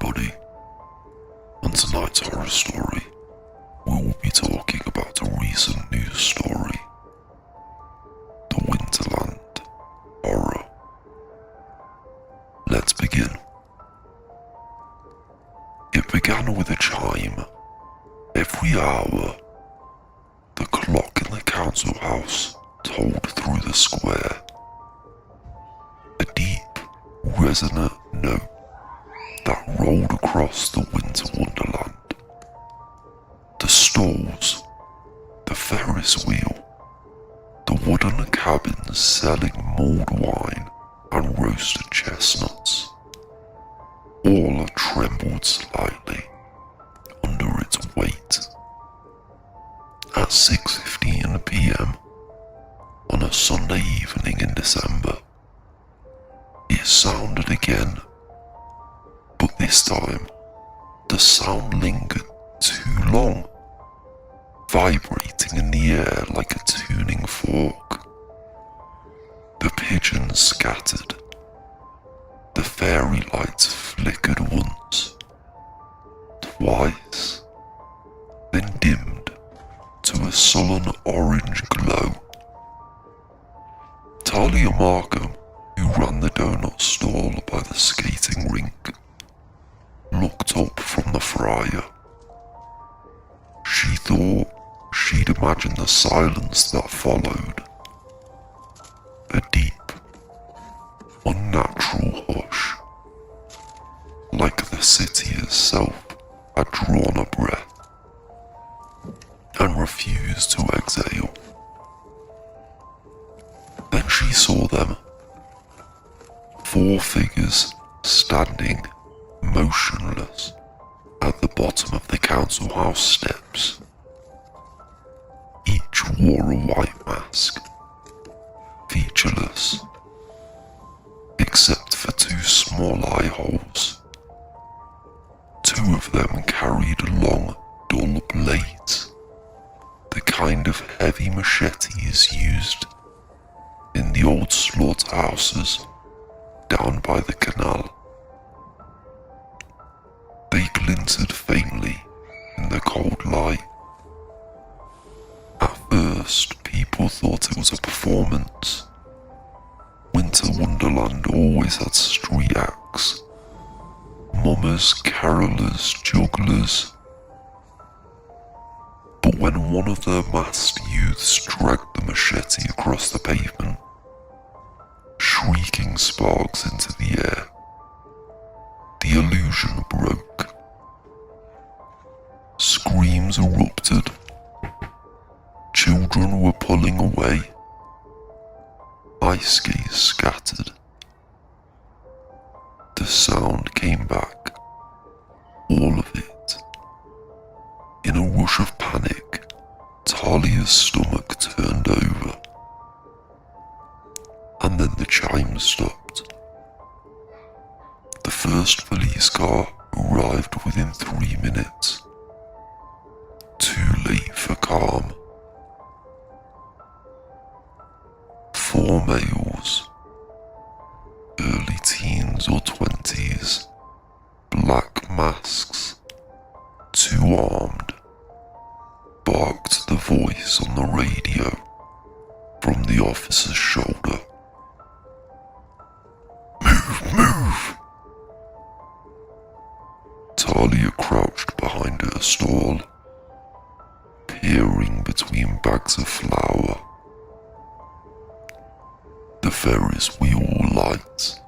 everybody. On tonight's horror story, we will be talking about a recent news story, the WONDERLAND horror. Let's begin. It began with a chime. Every hour, the clock in the council house tolled through the square. A deep, resonant note that rolled across the winter wonderland. The stalls, the Ferris wheel, the wooden cabins selling mulled wine and roasted chestnuts, all trembled slightly under its weight. At 6:15 p.m. on a Sunday evening in December, it sounded again, but this time the sound lingered too long, vibrating in the air like a tuning fork. The pigeons scattered. The fairy lights flickered once, twice, then dimmed to a sullen orange glow. Talia Markham, who ran the donut stall by the skating rink, looked up from the fryer. She thought she'd imagined the silence that followed. A deep, unnatural hush, like the city itself had drawn a breath and refused to exhale. Then she saw them. 4 figures standing motionless at the bottom of the council house steps. Each wore a white mask, featureless, except for 2 small eye holes. 2 of them carried long, dull blades, the kind of heavy machetes used in the old slaughterhouses down by the canal. They glinted faintly in the cold light. At first, people thought it was a performance. Winter Wonderland always had street acts. Mummers, carolers, jugglers. But when one of their masked youths dragged the machete across the pavement, shrieking sparks into the air, the illusion broke. Screams erupted. Children were pulling away. Ice skates scattered. The sound came back, all of it. In a rush of panic, Talia's stomach turned over. And then the chimes stopped. The first police car arrived within 3 minutes. Too late for calm. 4 males, early teens or 20s, black masks, 2 armed, barked the voice on the radio from the officer's shoulder. Move, move! Talia crouched behind her stall, peering between bags of flour. The Ferris wheel lights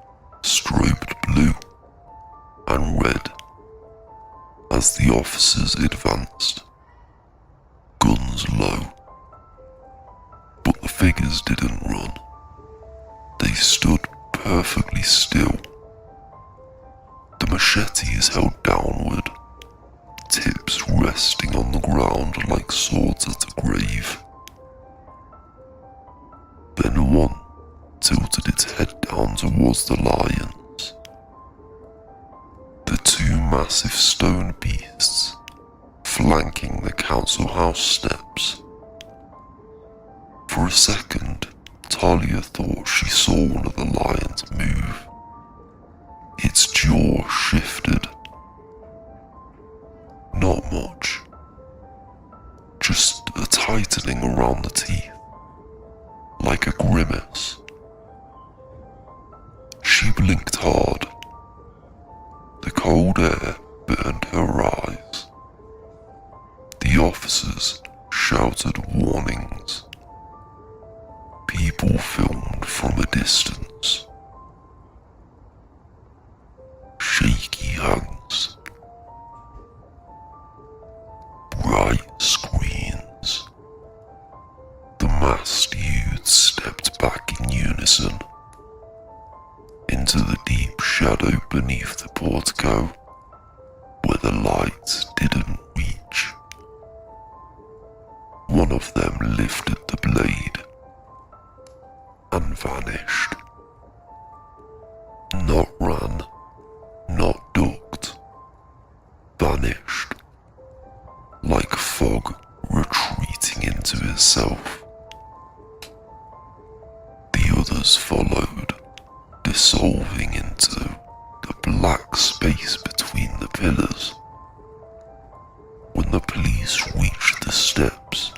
strobed blue and red as the officers advanced, guns low. But the figures didn't run. They stood perfectly still. The machetes held downward, tips resting on the ground like swords at a grave. Then one tilted its head down towards the lions. The 2 massive stone beasts flanking the council house steps. For a second, Talia thought she saw one of the lions move. Its jaw shifted tightening around the teeth, like a grimace. She blinked hard. The cold air burned her eyes. The officers shouted warnings. People filmed from a distance. Shaky hands. Bright screens. The masked youths stepped back in unison into the deep shadow beneath the portico where the lights didn't reach. One of them lifted the blade and vanished. Not ran, not ducked, vanished, like fog retreating into itself. The others followed, dissolving into the black space between the pillars. When the police reached the steps,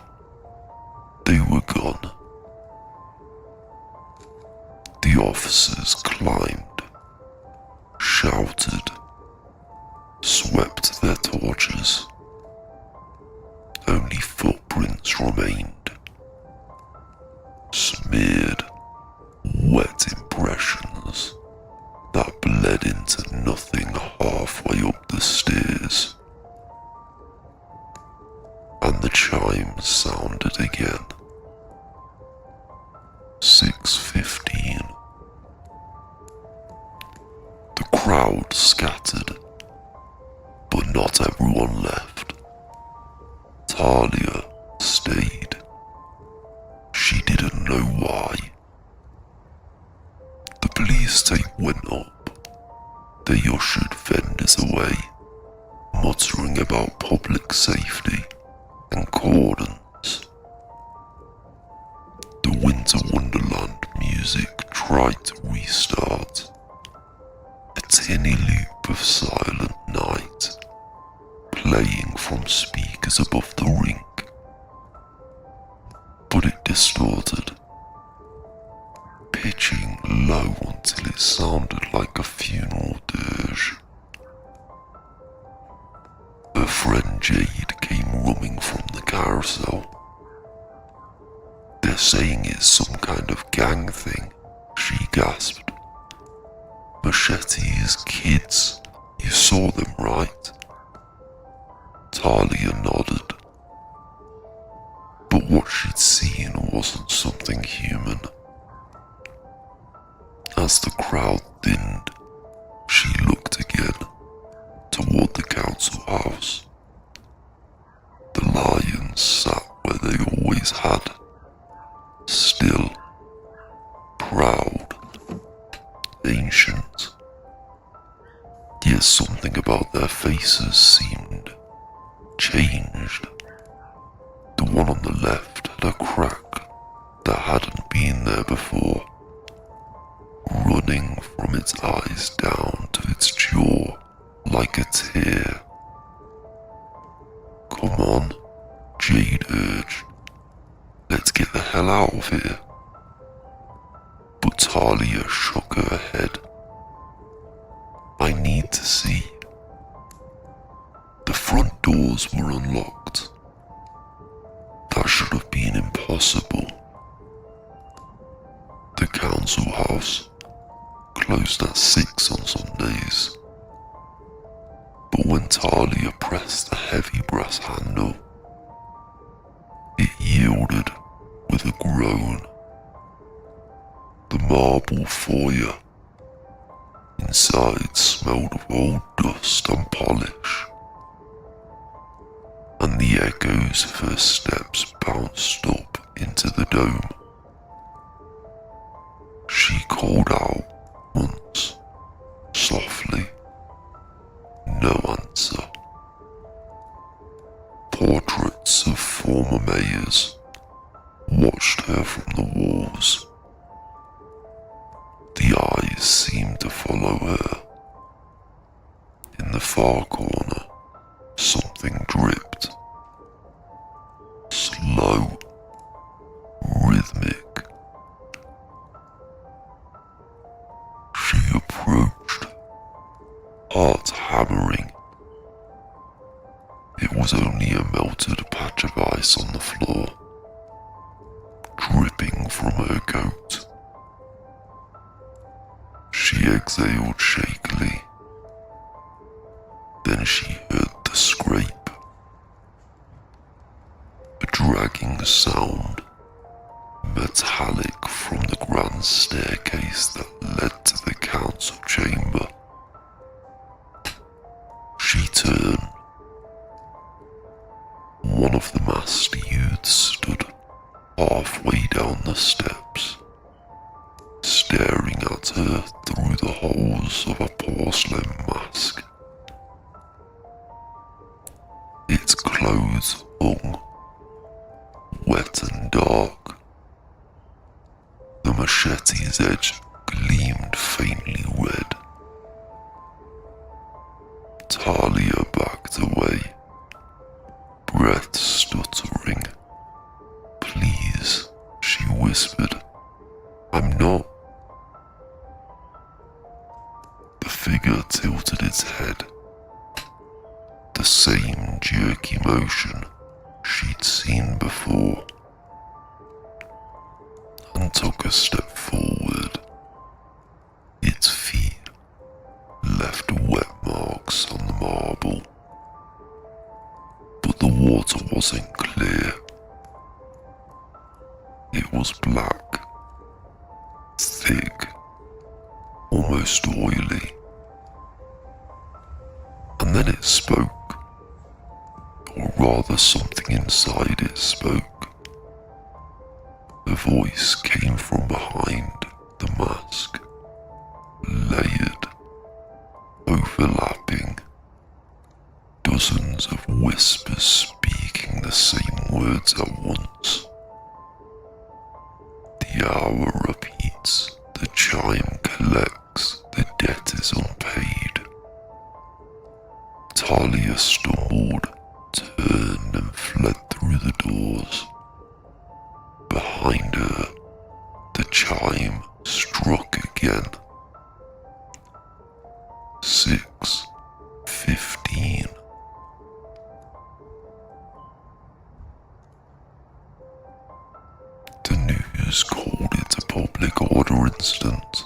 they were gone. The officers climbed, shouted, swept their torches. Only footprints remained, smeared, wet impressions that bled into nothing halfway up the stairs. And the chimes sounded again. 6:15. The crowd scattered, but not everyone left. Talia stayed. She didn't know why. The police tape went up. They ushered vendors away, muttering about public safety and cordons. The Winter Wonderland music tried to restart. A tinny loop of Silent Night, playing from speakers above the rink. But it distorted, pitching low until it sounded like a funeral dirge. Her friend Jade came running from the carousel. They're saying it's some kind of gang thing, she gasped. Machete's kids, you saw them, right? Talia nodded. But what she'd seen wasn't something human. As the crowd thinned, she looked again toward the council house. The lions sat where they always had, still, proud, ancient. Yet something about their faces seemed changed. The one on the left had a crack that hadn't been there before, running from its eyes down to its jaw like a tear. Come on, Jade urged. Let's get the hell out of here. But Talia shook her head. I need to see. The front doors were unlocked. That should have been impossible. The council house closed at 6 on Sundays. But when Talia pressed the heavy brass handle, it yielded with a groan. The marble foyer inside smelled of old dust and polish, and the echoes of her steps bounced up into the dome. She called out once, softly. No answer. Portraits of former mayors watched her from the walls. The eyes seemed to follow her. In the far corner, something dripped. Slow hammering. It was only a melted patch of ice on the floor, dripping from her coat. She exhaled shakily. Then she heard the scrape, a dragging sound, metallic from the grand staircase that led to the council chamber. She turned. One of the masked youths stood halfway down the steps, staring at her through the holes of a porcelain mask. Its clothes hung, wet and dark. The machete's edge gleamed faintly red. Talia backed away, breath stuttering. "Please," she whispered. "I'm not." The figure tilted its head, the same jerky motion she'd seen before, and took a step forward. Its feet left wet marks on the marble, but the water wasn't clear. It was black, thick, almost oily. And then it spoke, or rather something inside it spoke. The voice came from behind the mask, layered, overlapping, dozens of whispers speaking the same words at once. The hour repeats, the chime collects, the debt is unpaid. Talia stumbled, turned and fled through the doors. Behind her, the chime struck again. 6:15. The news called it a public order incident.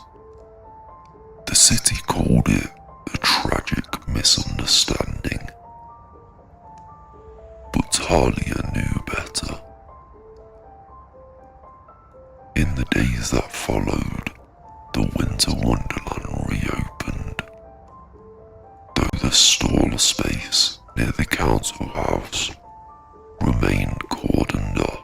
The city called it a tragic misunderstanding. But Talia knew better. In the days that followed, the Winter Wonderland reopened. Though the stall space near the council house remained cordoned off.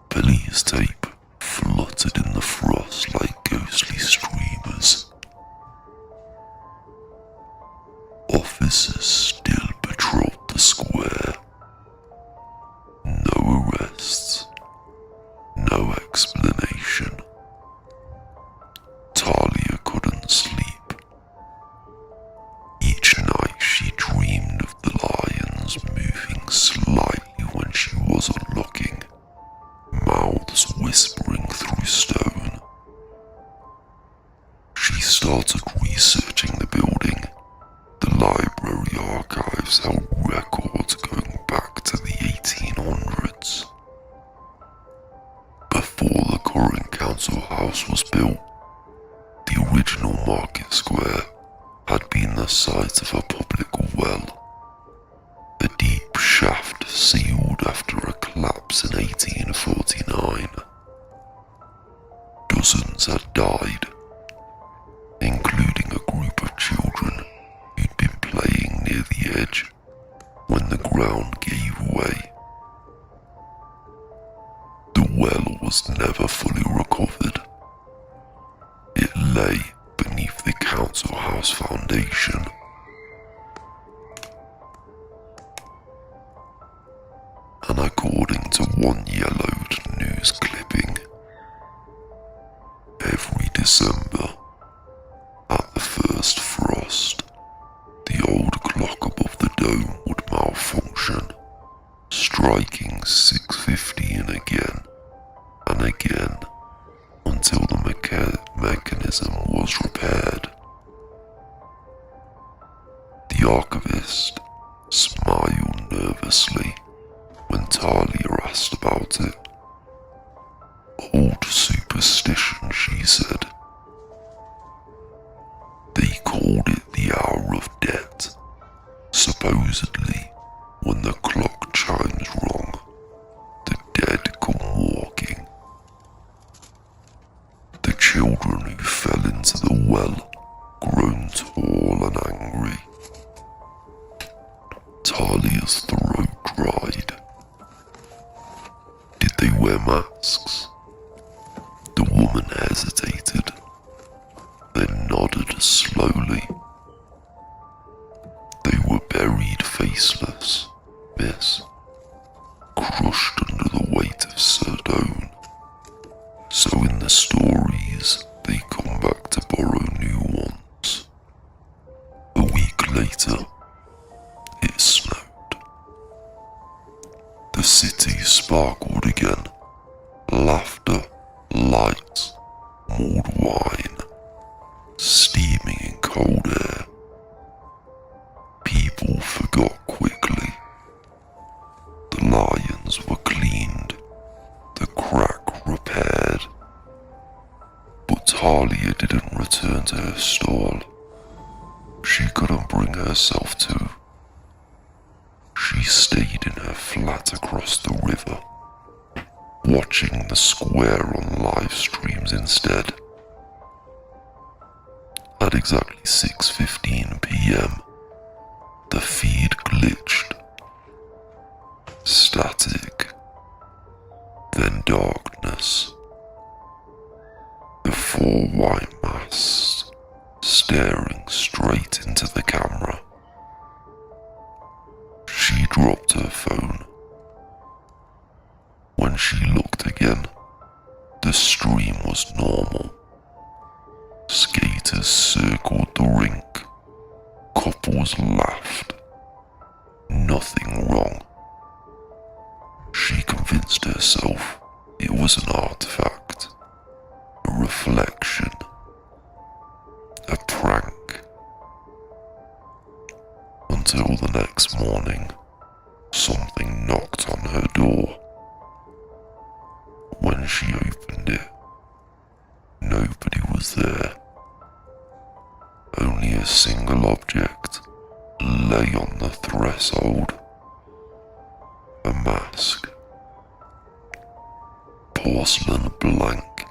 Police tape fluttered in the frost like ghostly streamers. Officers still patrolled the square. No arrests, no explanation. Talia couldn't sleep. Each night she dreamed of the lions moving slightly when she wasn't looking, mouths whispering through stone. She started researching the building. The library archives held records going back to the 1800s. Before the current council house was built, the original market square had been the site of a public well, a deep shaft sealed after a collapse in 1849. Dozens had died, including a group of children who'd been playing near the edge when the ground gave way. The well was never fully recovered. It lay beneath the council house foundation. And according to one yellowed news clipping, every December, at the first frost, the old clock above the dome would malfunction, striking 6:15 again and again until the mechanism was repaired. The archivist smiled nervously when Talia asked about it. Old superstition, she said. They called it the hour of death. Supposedly, when the clock chimes wrong, the dead come walking. The children who fell into the well, grown tall and angry. Talia's throat dried. Did they wear masks? The woman hesitated, then nodded slowly. They were buried faceless, miss, crushed under the weight of stone. So in the stories, they come back to borrow new ones. A week later, it snowed. The city sparkled again. Laughter, lights, mulled wine, steaming in cold air. People forgot quickly. The lions were cleaned, the crack repaired. But Talia didn't return to her stall. She couldn't bring herself to. She stayed in her flat across the river, watching the square on live streams instead. At exactly 6:15 p.m, the feed glitched. Static, then darkness. The four white masks staring straight into the camera. She dropped her phone. When she looked again, the stream was normal. Skaters circled the rink. Couples laughed. Nothing wrong. She convinced herself it was an artifact, a reflection, a prank. Until the next morning, something knocked on her door. When she opened it, nobody was there. Only a single object lay on the threshold. A mask. Porcelain blank,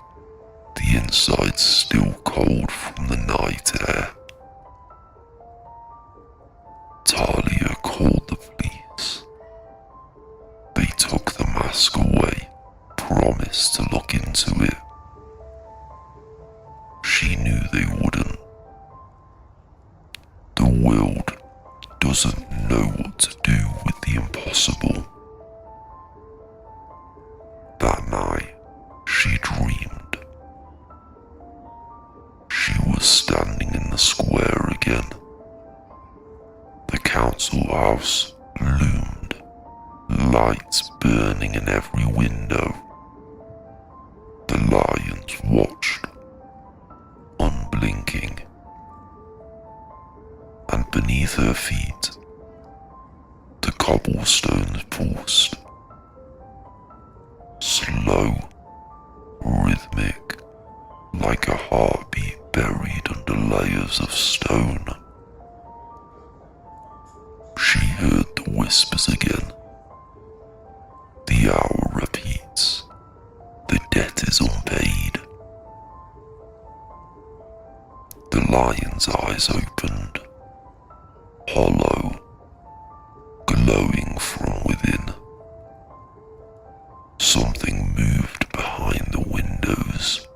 the inside still cold from the night air. Talia called the police. They took the mask away, promised to look into it. She knew they wouldn't. The world doesn't know what to do with the impossible. That night, she dreamed. She was standing in the square again. The council house loomed, lights burning in every window. The lions watched, unblinking. And beneath her feet, the cobblestones pulsed. Slow, rhythmic, like a heartbeat buried under layers of stone. She heard the whispers again. The hour repeats. The debt is unpaid. The lion's eyes opened, hollow, glowing from within. Something moved behind the windows.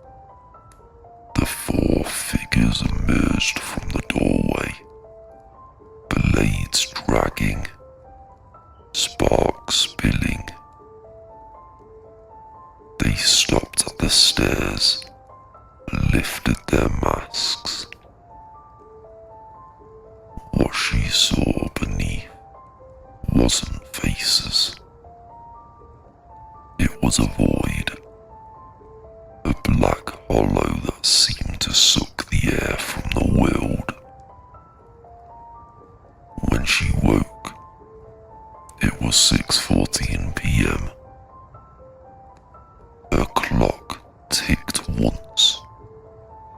The four figures emerged from the doorway, blades dragging, sparks spilling. They stopped at the stairs, lifted their masks. What she saw beneath wasn't faces. It was a void, a black hollow that seemed to suck the air from the world. was 6:14 p.m. Her clock ticked once,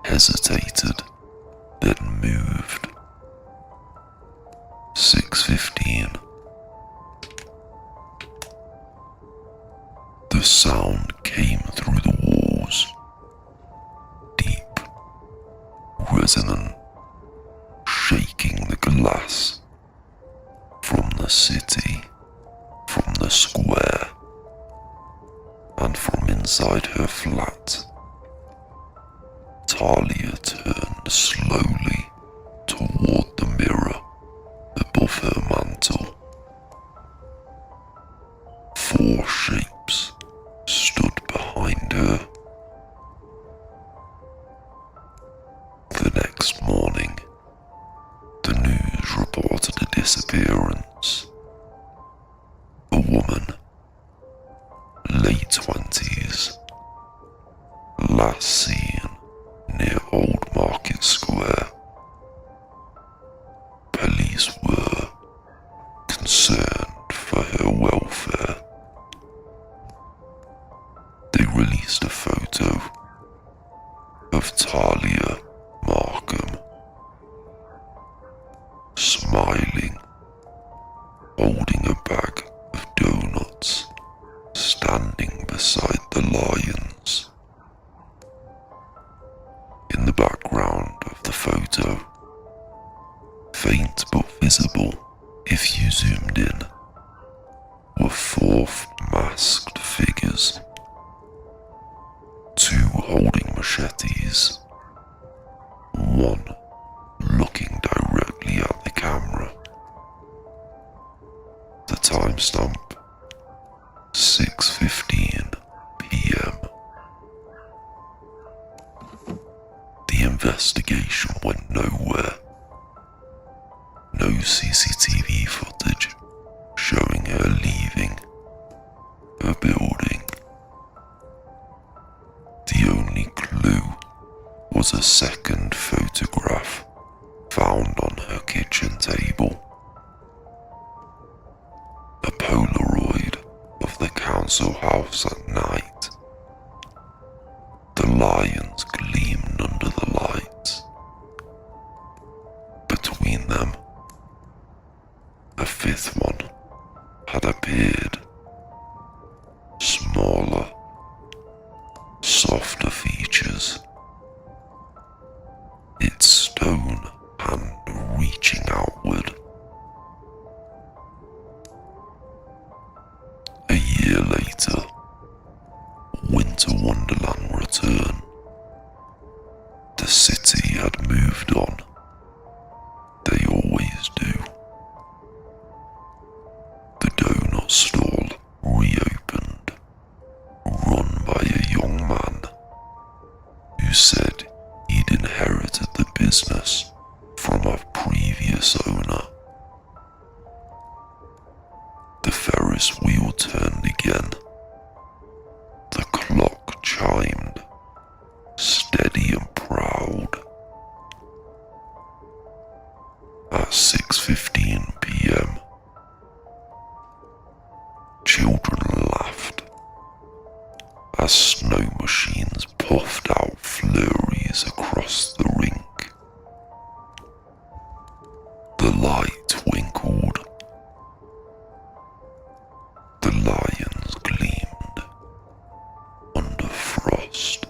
hesitated, then moved. 6:15. The sound came through the walls, deep, resonant, shaking the glass. From the city, from the square, and from inside her flat. Talia turned slowly toward the mirror above her mantle. 4 shapes stood behind her. The next morning, the news reported a disappearance. A woman, late 20s, last seen near Old Market Square. Police were concerned for her welfare. They released a photo of Talia Markham, smiling, holding a bag of donuts, standing beside the lions. In the background of the photo, faint but visible if you zoomed in, were 4 masked figures, 2 holding machetes, 1 looking directly at the camera. The timestamp, 6:15 p.m. The investigation went nowhere. No CCTV footage showing her leaving her building. The only clue was a second photograph found on her kitchen table. A Polaroid of the council house at night. The lions gleamed under the lights. Between them, a 5th one had appeared. Smaller, softer features. Its stone hand reaching outward. A year later, Winter Wonderland returned. The city had moved on. They always do. The donut stall reopened, run by a young man who said he'd inherited the business from a previous owner. The Ferris wheel turned again. The clock chimed, steady and proud. At 6:15 p.m, children laughed as snow machines puffed out flurries across the rink. The light twinkled. The lions gleamed under frost.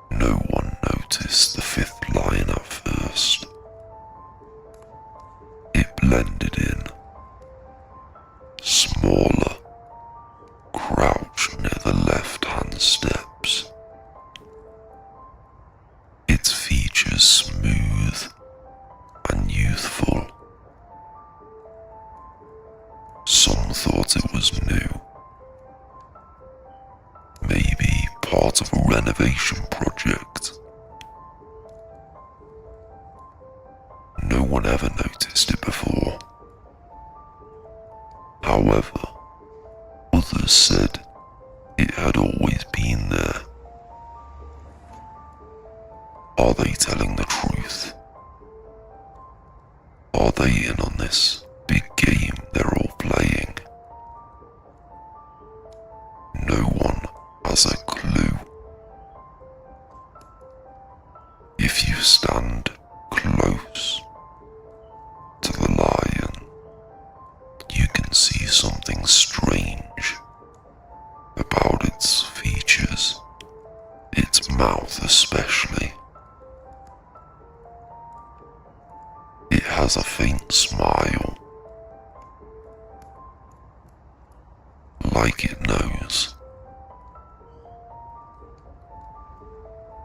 No one noticed the 5th lion at first. It blended in, smaller, crouched near the left-hand steps. Its features smooth and youthful. Some thought it was new. Maybe part of a renovation project. No one ever noticed it before. However, others said it had always been there. Are they telling the truth? Are they in on this big game they're all playing. No one has a clue. If you stand close to the lion, you can see something strange about its features, its mouth especially. It has a faint smile, like it knows,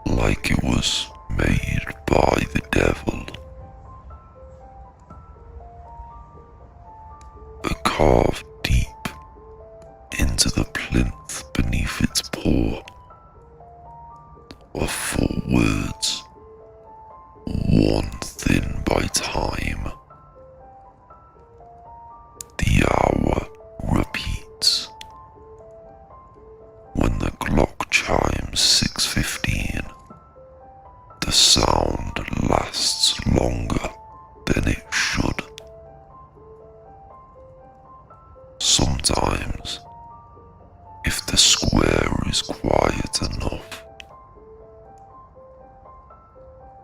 like it was made by the devil. Carved deep into the plinth beneath its paw are 4 words, worn thin by time. The hour repeats. When the clock chimes 6:15, the sound lasts longer than it should. Sometimes, if the square is quiet enough,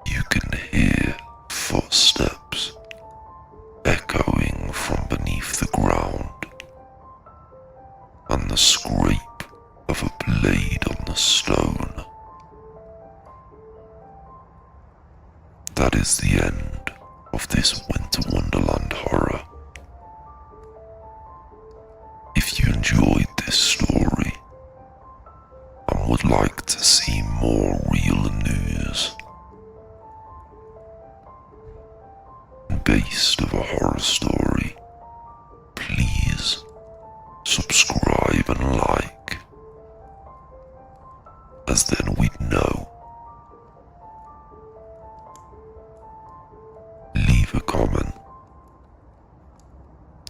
you can hear footsteps echoing from beneath the ground, and the scrape of a blade on the stone. That is the end of this Winter Wonderland horror. If you enjoyed this story and would like to see more real news based of a horror story, please subscribe and like, as then we'd know. Leave a comment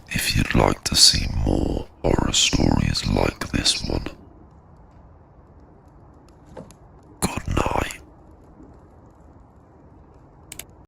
if you'd like to see more horror stories